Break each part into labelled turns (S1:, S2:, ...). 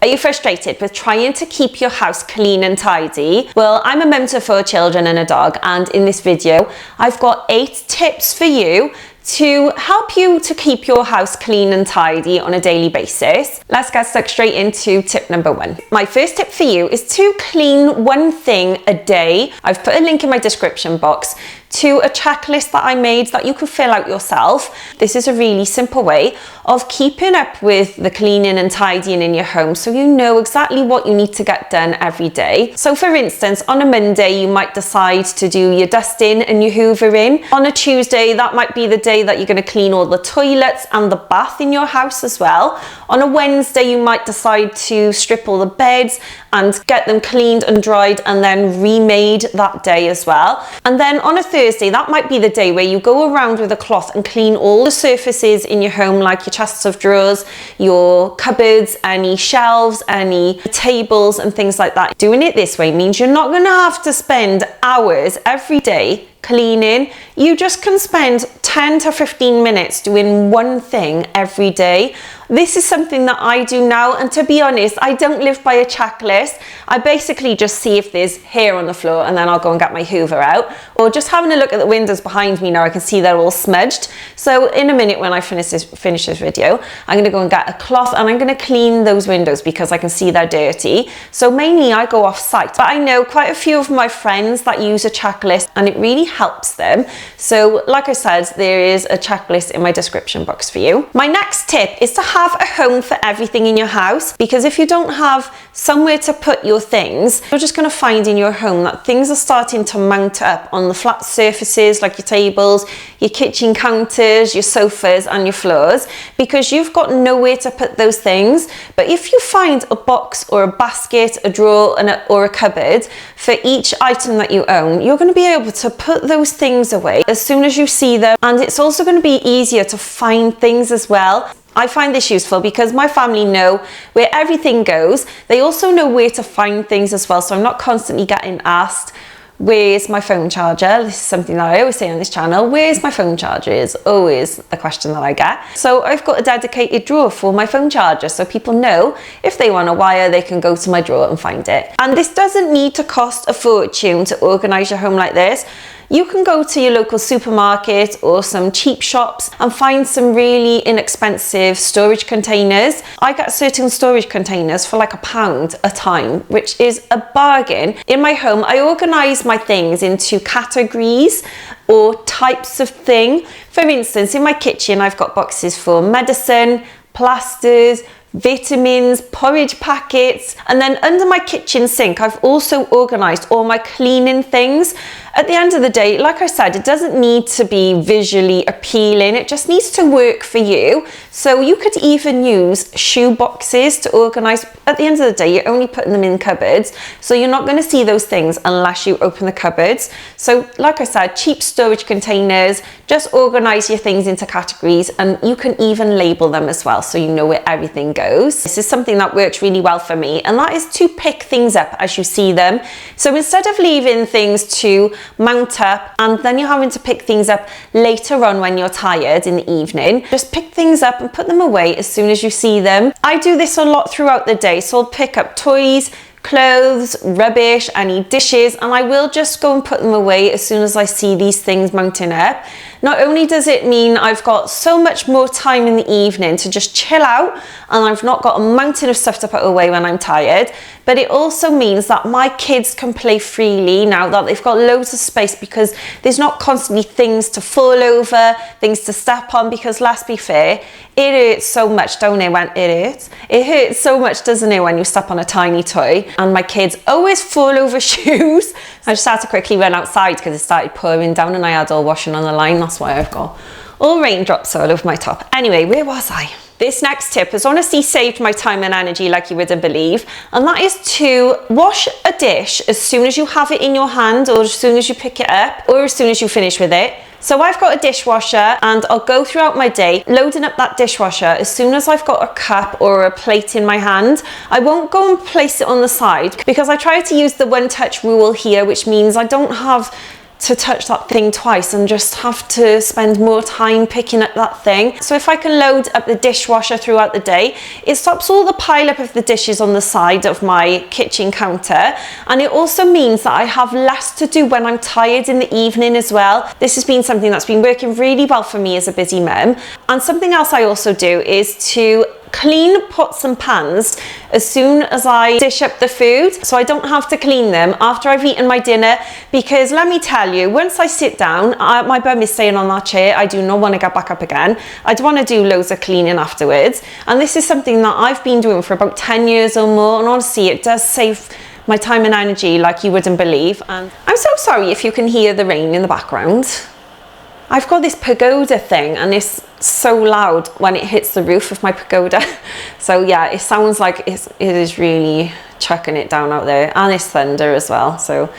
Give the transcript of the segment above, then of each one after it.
S1: Are you frustrated with trying to keep your house clean and tidy? Well, I'm a mum to 4 children and a dog, and in this video, I've got 8 tips for you to help you to keep your house clean and tidy on a daily basis. Let's get stuck straight into tip number 1. My first tip for you is to clean one thing a day. I've put a link in my description box to a checklist that I made that you can fill out yourself. This is a really simple way of keeping up with the cleaning and tidying in your home, so you know exactly what you need to get done every day. So for instance, on a Monday, you might decide to do your dusting and your hoovering. On a Tuesday, that might be the day that you're going to clean all the toilets and the bath in your house as well. On a Wednesday, you might decide to strip all the beds and get them cleaned and dried and then remade that day as well. And then on a Thursday, that might be the day where you go around with a cloth and clean all the surfaces in your home, like your chests of drawers, your cupboards, any shelves, any tables and things like that. Doing it this way means you're not going to have to spend hours every day cleaning. You just can spend 10 to 15 minutes doing one thing every day. This is something that I do now, and to be honest, I don't live by a checklist. I basically just see if there's hair on the floor and then I'll go and get my hoover out, or just having a look at the windows behind me now, I can see they're all smudged. So in a minute when I finish this video, I'm going to go and get a cloth and I'm going to clean those windows because I can see they're dirty. So mainly I go off site, but I know quite a few of my friends that use a checklist and it really helps them. So like I said, there is a checklist in my description box for you. My next tip is to have a home for everything in your house, because if you don't have somewhere to put your things, you're just going to find in your home that things are starting to mount up on the flat surfaces like your tables, your kitchen counters, your sofas and your floors, because you've got nowhere to put those things. But if you find a box or a basket, a drawer or a cupboard for each item that you own, you're going to be able to put those things away as soon as you see them, and it's also going to be easier to find things as well. I find this useful because my family know where everything goes. They also know where to find things as well, so I'm not constantly getting asked, where's my phone charger? This is something that I always say on this channel. Where's my phone charger is always a question that I get. So I've got a dedicated drawer for my phone charger, so people know if they want a wire, they can go to my drawer and find it. And this doesn't need to cost a fortune to organize your home like this. You can go to your local supermarket or some cheap shops and find some really inexpensive storage containers. I get certain storage containers for like £1 a time, which is a bargain. In my home, I organise my things into categories or types of thing. For instance, in my kitchen, I've got boxes for medicine, plasters, vitamins, porridge packets, and then under my kitchen sink I've also organised all my cleaning things. At the end of the day, like I said, it doesn't need to be visually appealing, it just needs to work for you. So you could even use shoe boxes to organise. At the end of the day, you're only putting them in cupboards, so you're not going to see those things unless you open the cupboards. So like I said, cheap storage containers, just organise your things into categories, and you can even label them as well so you know where everything goes. This is something that works really well for me, and that is to pick things up as you see them. So instead of leaving things to mount up and then you're having to pick things up later on when you're tired in the evening, just pick things up and put them away as soon as you see them. I do this a lot throughout the day, so I'll pick up toys, clothes, rubbish, any dishes, and I will just go and put them away as soon as I see these things mounting up. Not only does it mean I've got so much more time in the evening to just chill out and I've not got a mountain of stuff to put away when I'm tired, but it also means that my kids can play freely now that they've got loads of space, because there's not constantly things to fall over, things to step on, because let's be fair, it hurts so much, don't it, when it hurts? It hurts so much, doesn't it, when you step on a tiny toy, and my kids always fall over shoes. I just had to quickly run outside because it started pouring down and I had all washing on the line. That's why I've got all raindrops all over my top. Anyway, where was I? This next tip has honestly saved my time and energy like you wouldn't believe, and that is to wash a dish as soon as you have it in your hand, or as soon as you pick it up, or as soon as you finish with it. So I've got a dishwasher and I'll go throughout my day loading up that dishwasher as soon as I've got a cup or a plate in my hand. I won't go and place it on the side because I try to use the one touch rule here, which means I don't have to touch that thing twice and just have to spend more time picking up that thing. So if I can load up the dishwasher throughout the day, it stops all the pile up of the dishes on the side of my kitchen counter, and it also means that I have less to do when I'm tired in the evening as well. This has been something that's been working really well for me as a busy mum. And something else I also do is to clean pots and pans as soon as I dish up the food, so I don't have to clean them after I've eaten my dinner, because let me tell you, once I sit down, my bum is staying on that chair. I do not want to get back up again. I do want to do loads of cleaning afterwards, and this is something that I've been doing for about 10 years or more, and honestly it does save my time and energy like you wouldn't believe. And I'm so sorry if you can hear the rain in the background. I've got this pagoda thing and it's so loud when it hits the roof of my pagoda. So yeah, it sounds like it is really chucking it down out there, and it's thunder as well. So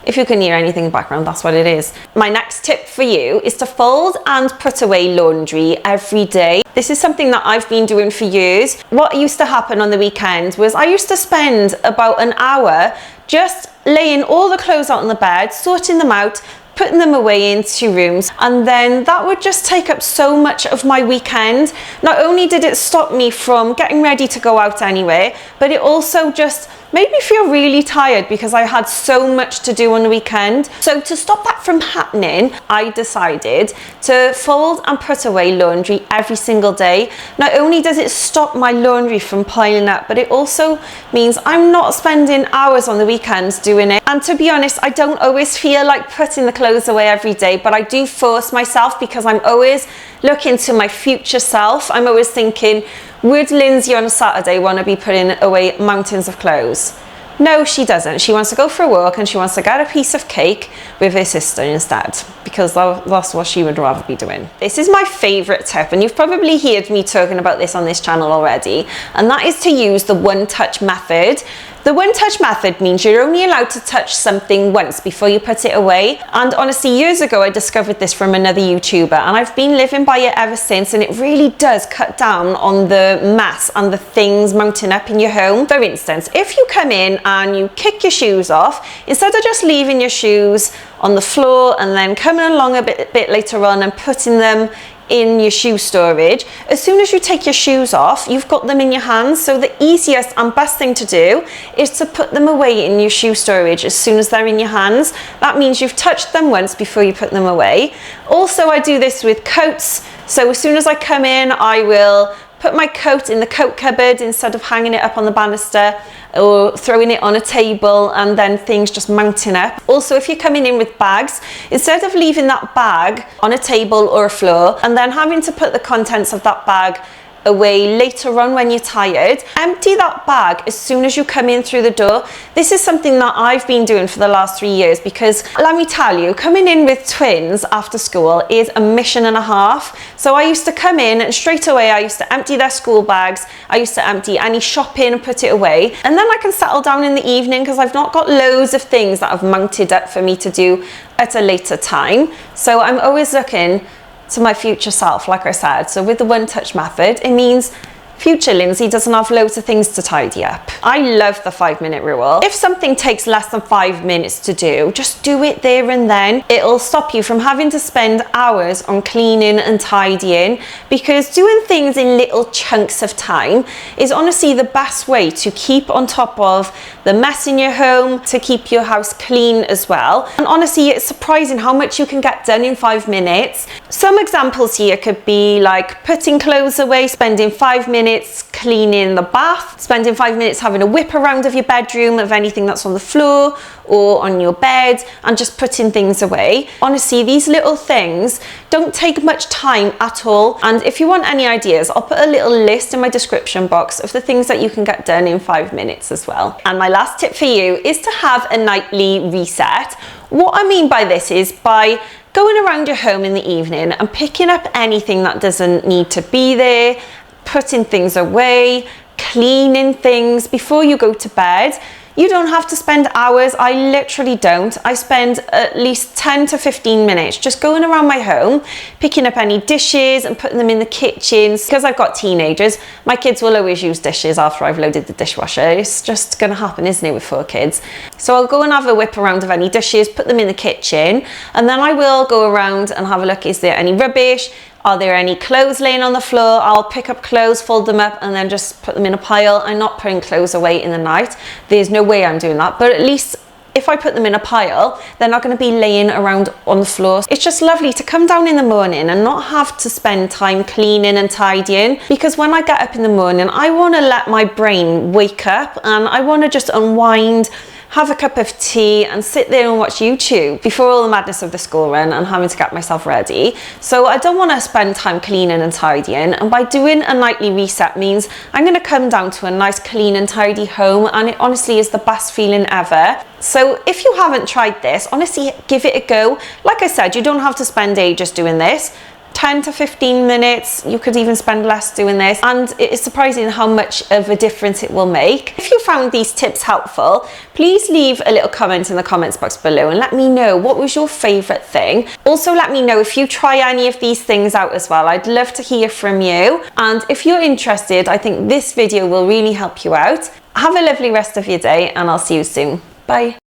S1: if you can hear anything in the background, that's what it is. My next tip for you is to fold and put away laundry every day. This is something that I've been doing for years. What used to happen on the weekend was I used to spend about an hour just laying all the clothes out on the bed, sorting them out, putting them away into rooms, and then that would just take up so much of my weekend. Not only did it stop me from getting ready to go out anywhere, but it also just made me feel really tired because I had so much to do on the weekend. So to stop that from happening, I decided to fold and put away laundry every single day. Not only does it stop my laundry from piling up, but it also means I'm not spending hours on the weekends doing it. And to be honest, I don't always feel like putting the clothes away every day, but I do force myself because I'm always looking to my future self. I'm always thinking, would Lindsay on a Saturday want to be putting away mountains of clothes? No, she doesn't. She wants to go for a walk and she wants to get a piece of cake with her sister instead, because that's what she would rather be doing. This is my favorite tip, and you've probably heard me talking about this on this channel already, and that is to use the one-touch method. The one-touch method means you're only allowed to touch something once before you put it away. And honestly, years ago, I discovered this from another YouTuber, and I've been living by it ever since, and it really does cut down on the mess and the things mounting up in your home. For instance, if you come in and you kick your shoes off, instead of just leaving your shoes on the floor and then coming along a bit later on and putting them in your shoe storage, as soon as you take your shoes off, you've got them in your hands. So the easiest and best thing to do is to put them away in your shoe storage as soon as they're in your hands. That means you've touched them once before you put them away. Also, I do this with coats. So as soon as I come in, I will put my coat in the coat cupboard instead of hanging it up on the banister or throwing it on a table and then things just mounting up. Also, if you're coming in with bags, instead of leaving that bag on a table or a floor and then having to put the contents of that bag away later on when you're tired, empty that bag as soon as you come in through the door. This is something that I've been doing for the last 3 years, because let me tell you, coming in with twins after school is a mission and a half. So I used to come in and straight away I used to empty their school bags, I used to empty any shopping and put it away, and then I can settle down in the evening because I've not got loads of things that have mounted up for me to do at a later time. So I'm always looking to my future self, like I said. So with the one-touch method, it means future Lindsay doesn't have loads of things to tidy up. I love the 5-minute rule. If something takes less than 5 minutes to do, just do it there and then. It'll stop you from having to spend hours on cleaning and tidying, because doing things in little chunks of time is honestly the best way to keep on top of the mess in your home, to keep your house clean as well. And honestly, it's surprising how much you can get done in 5 minutes. Some examples here could be like putting clothes away, spending 5 minutes cleaning the bath, spending 5 minutes having a whip around of your bedroom of anything that's on the floor or on your bed, and just putting things away. Honestly, these little things don't take much time at all. And if you want any ideas, I'll put a little list in my description box of the things that you can get done in 5 minutes as well. And my last tip for you is to have a nightly reset. What I mean by this is by going around your home in the evening and picking up anything that doesn't need to be there, putting things away, cleaning things before you go to bed. You don't have to spend hours. I literally don't. I spend at least 10 to 15 minutes just going around my home, picking up any dishes and putting them in the kitchen. Because I've got teenagers, my kids will always use dishes after I've loaded the dishwasher. It's just gonna happen, isn't it, with 4 kids? So I'll go and have a whip around of any dishes, put them in the kitchen, and then I will go around and have a look, is there any rubbish? Are there any clothes laying on the floor? I'll pick up clothes, fold them up, and then just put them in a pile. I'm not putting clothes away in the night. There's no way I'm doing that, but at least if I put them in a pile, they're not going to be laying around on the floor. It's just lovely to come down in the morning and not have to spend time cleaning and tidying, because when I get up in the morning, I want to let my brain wake up and I want to just unwind, have a cup of tea and sit there and watch YouTube before all the madness of the school run and having to get myself ready. So I don't want to spend time cleaning and tidying, and by doing a nightly reset means I'm going to come down to a nice clean and tidy home, and it honestly is the best feeling ever. So if you haven't tried this, honestly give it a go. Like I said, you don't have to spend ages doing this. 10 to 15 minutes, you could even spend less doing this, and it is surprising how much of a difference it will make. If you found these tips helpful, please leave a little comment in the comments box below and let me know what was your favorite thing. Also let me know if you try any of these things out as well. I'd love to hear from you, and if you're interested, I think this video will really help you out. Have a lovely rest of your day and I'll see you soon. Bye.